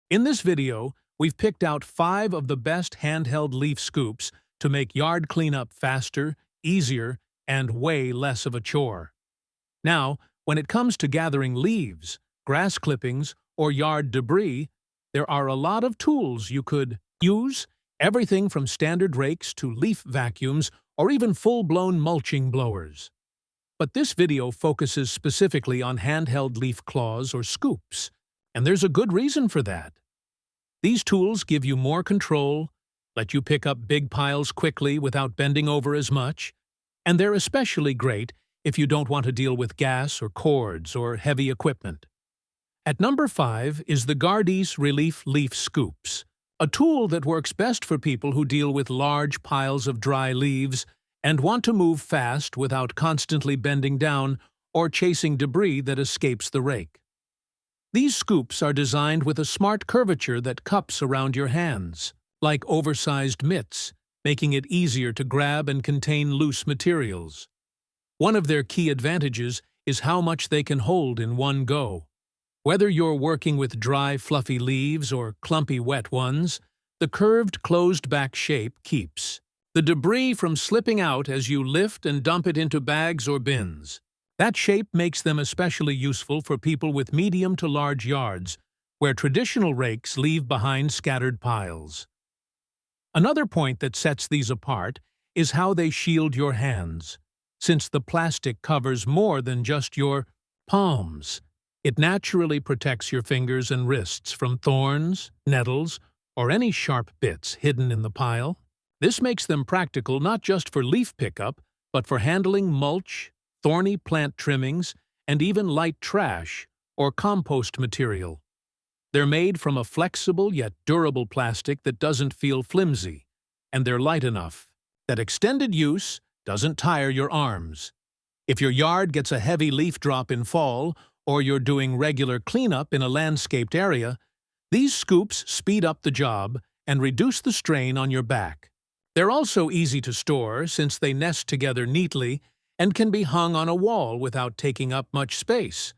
In this video, we've picked out 5 of the best handheld leaf scoops to make yard cleanup faster, easier, and way less of a chore. Now, when it comes to gathering leaves, grass clippings, or yard debris, there are a lot of tools you could use, everything from standard rakes to leaf vacuums or even full-blown mulching blowers. But this video focuses specifically on handheld leaf claws or scoops, and there's a good reason for that. These tools give you more control, let you pick up big piles quickly without bending over as much, and they're especially great if you don't want to deal with gas or cords or heavy equipment. At number 5 is the GARDEASE ReLeaf Leaf Scoops, a tool that works best for people who deal with large piles of dry leaves and want to move fast without constantly bending down or chasing debris that escapes the rake. These scoops are designed with a smart curvature that cups around your hands, like oversized mitts, making it easier to grab and contain loose materials. One of their key advantages is how much they can hold in one go. Whether you're working with dry, fluffy leaves or clumpy, wet ones, the curved, closed-back shape keeps the debris from slipping out as you lift and dump it into bags or bins. That shape makes them especially useful for people with medium to large yards, where traditional rakes leave behind scattered piles. Another point that sets these apart is how they shield your hands. Since the plastic covers more than just your palms, it naturally protects your fingers and wrists from thorns, nettles, or any sharp bits hidden in the pile. This makes them practical not just for leaf pickup, but for handling mulch, thorny plant trimmings, and even light trash or compost material. They're made from a flexible yet durable plastic that doesn't feel flimsy, and they're light enough that extended use doesn't tire your arms. If your yard gets a heavy leaf drop in fall, or you're doing regular cleanup in a landscaped area, these scoops speed up the job and reduce the strain on your back. They're also easy to store since they nest together neatly and can be hung on a wall without taking up much space.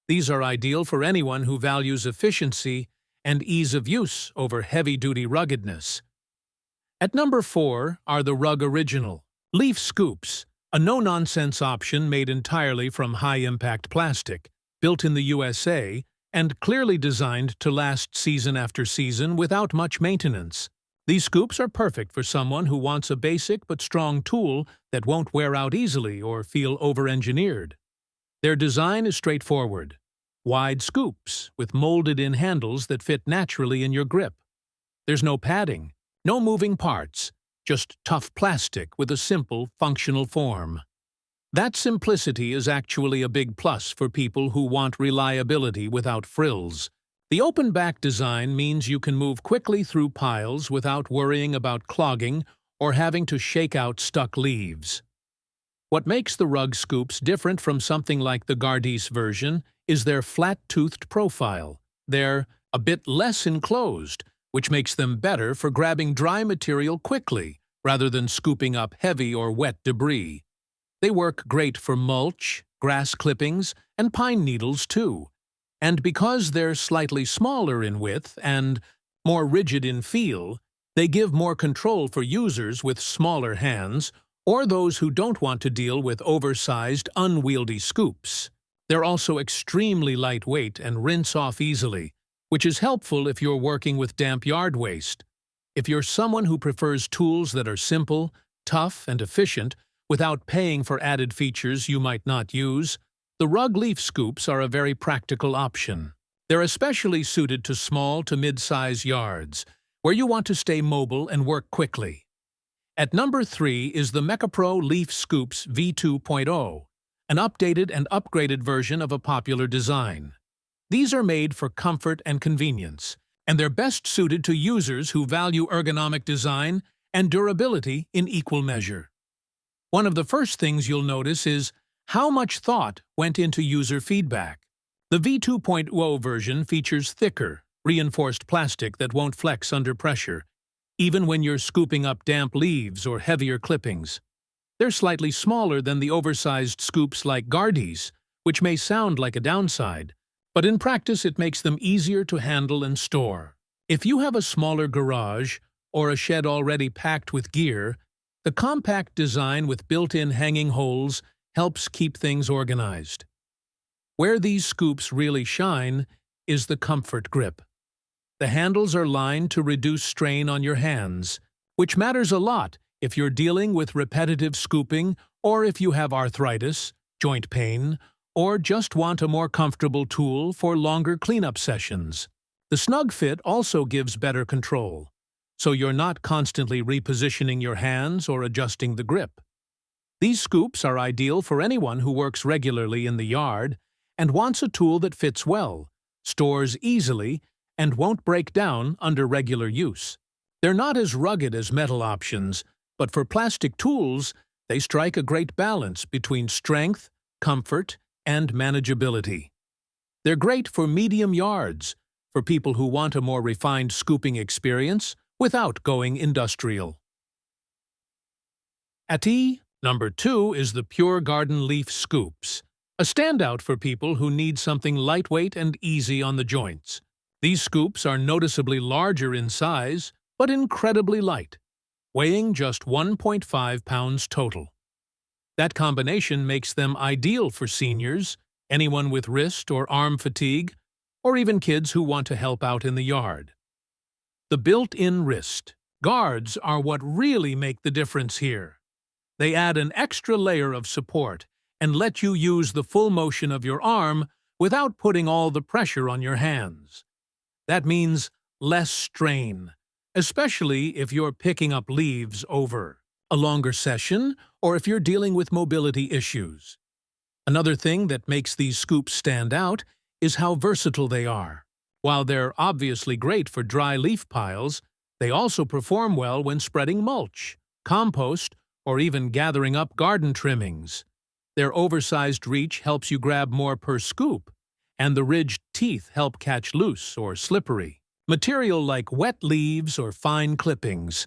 These are ideal for anyone who values efficiency and ease of use over heavy-duty ruggedness. At number 4 are the Rugg Original Leaf Scoops, a no-nonsense option made entirely from high-impact plastic, built in the USA, and clearly designed to last season after season without much maintenance. These scoops are perfect for someone who wants a basic but strong tool that won't wear out easily or feel over-engineered. Their design is straightforward. Wide scoops with molded-in handles that fit naturally in your grip. There's no padding, no moving parts, just tough plastic with a simple, functional form. That simplicity is actually a big plus for people who want reliability without frills. The open-back design means you can move quickly through piles without worrying about clogging or having to shake out stuck leaves. What makes the Rugg scoops different from something like the GARDEASE version is their flat-toothed profile. They're a bit less enclosed, which makes them better for grabbing dry material quickly rather than scooping up heavy or wet debris. They work great for mulch, grass clippings, and pine needles too. And because they're slightly smaller in width and more rigid in feel, they give more control for users with smaller hands or those who don't want to deal with oversized, unwieldy scoops. They're also extremely lightweight and rinse off easily, which is helpful if you're working with damp yard waste. If you're someone who prefers tools that are simple, tough, and efficient, without paying for added features you might not use, the Rugg Leaf Scoops are a very practical option. They're especially suited to small to mid-size yards, where you want to stay mobile and work quickly. At number 3 is the MEKKAPRO Leaf Scoops V2.0, an updated and upgraded version of a popular design. These are made for comfort and convenience, and they're best suited to users who value ergonomic design and durability in equal measure. One of the first things you'll notice is how much thought went into user feedback. The V2.0 version features thicker, reinforced plastic that won't flex under pressure, even when you're scooping up damp leaves or heavier clippings. They're slightly smaller than the oversized scoops like GARDEASE, which may sound like a downside, but in practice it makes them easier to handle and store. If you have a smaller garage or a shed already packed with gear, the compact design with built-in hanging holes helps keep things organized. Where these scoops really shine is the comfort grip. The handles are lined to reduce strain on your hands, which matters a lot if you're dealing with repetitive scooping or if you have arthritis, joint pain, or just want a more comfortable tool for longer cleanup sessions. The snug fit also gives better control, so you're not constantly repositioning your hands or adjusting the grip. These scoops are ideal for anyone who works regularly in the yard and wants a tool that fits well, stores easily, and won't break down under regular use. They're not as rugged as metal options, but for plastic tools, they strike a great balance between strength, comfort, and manageability. They're great for medium yards, for people who want a more refined scooping experience without going industrial. Number 2 is the Pure Garden Leaf Scoops, a standout for people who need something lightweight and easy on the joints. These scoops are noticeably larger in size, but incredibly light, weighing just 1.5 pounds total. That combination makes them ideal for seniors, anyone with wrist or arm fatigue, or even kids who want to help out in the yard. The built-in wrist guards are what really make the difference here. They add an extra layer of support and let you use the full motion of your arm without putting all the pressure on your hands. That means less strain, especially if you're picking up leaves over a longer session or if you're dealing with mobility issues. Another thing that makes these scoops stand out is how versatile they are. While they're obviously great for dry leaf piles, they also perform well when spreading mulch, compost, or even gathering up garden trimmings. Their oversized reach helps you grab more per scoop, and the ridged teeth help catch loose or slippery material like wet leaves or fine clippings.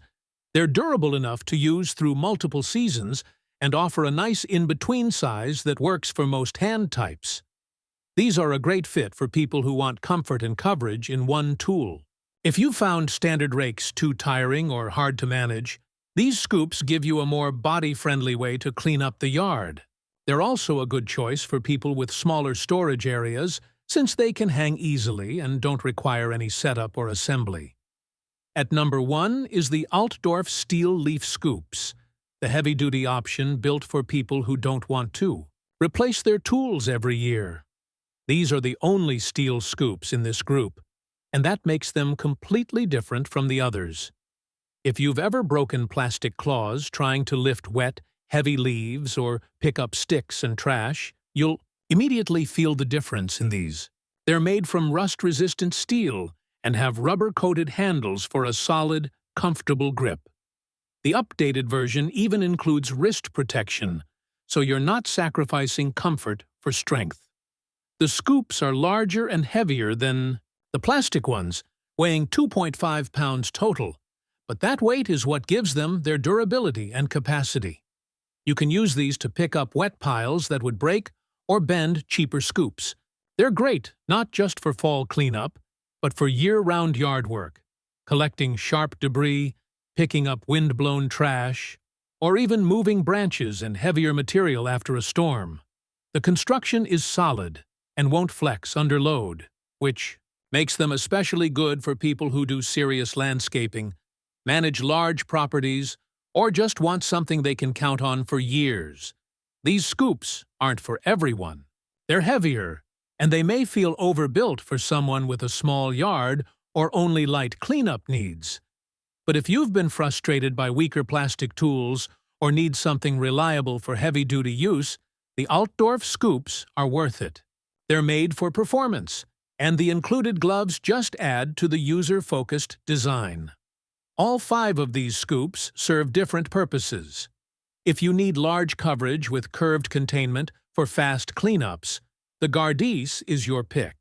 They're durable enough to use through multiple seasons and offer a nice in-between size that works for most hand types. These are a great fit for people who want comfort and coverage in one tool. If you found standard rakes too tiring or hard to manage, these scoops give you a more body-friendly way to clean up the yard. They're also a good choice for people with smaller storage areas since they can hang easily and don't require any setup or assembly. At number 1 is the Altdorf Steel Leaf Scoops, the heavy-duty option built for people who don't want to replace their tools every year. These are the only steel scoops in this group, and that makes them completely different from the others. If you've ever broken plastic claws trying to lift wet, heavy leaves or pick up sticks and trash, you'll immediately feel the difference in these. They're made from rust-resistant steel and have rubber-coated handles for a solid, comfortable grip. The updated version even includes wrist protection, so you're not sacrificing comfort for strength. The scoops are larger and heavier than the plastic ones, weighing 2.5 pounds total, but that weight is what gives them their durability and capacity. You can use these to pick up wet piles that would break or bend cheaper scoops. They're great not just for fall cleanup, but for year-round yard work, collecting sharp debris, picking up wind-blown trash, or even moving branches and heavier material after a storm. The construction is solid and won't flex under load, which makes them especially good for people who do serious landscaping, manage large properties, or just want something they can count on for years. These scoops aren't for everyone. They're heavier, and they may feel overbuilt for someone with a small yard or only light cleanup needs. But if you've been frustrated by weaker plastic tools or need something reliable for heavy-duty use, the Altdorf scoops are worth it. They're made for performance, and the included gloves just add to the user-focused design. All 5 of these scoops serve different purposes. If you need large coverage with curved containment for fast cleanups, the GARDEASE is your pick.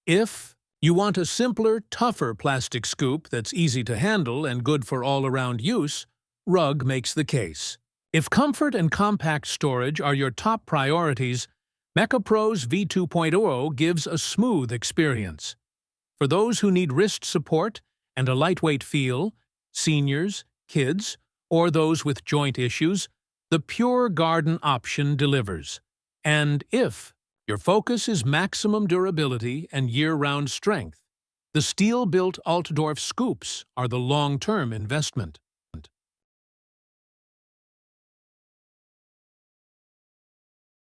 If you want a simpler, tougher plastic scoop that's easy to handle and good for all-around use, Rugg makes the case. If comfort and compact storage are your top priorities, MEKKAPRO's V2.0 gives a smooth experience. For those who need wrist support and a lightweight feel, seniors, kids, or those with joint issues, the Pure Garden option delivers. And if your focus is maximum durability and year-round strength, the steel-built Altdorf scoops are the long-term investment.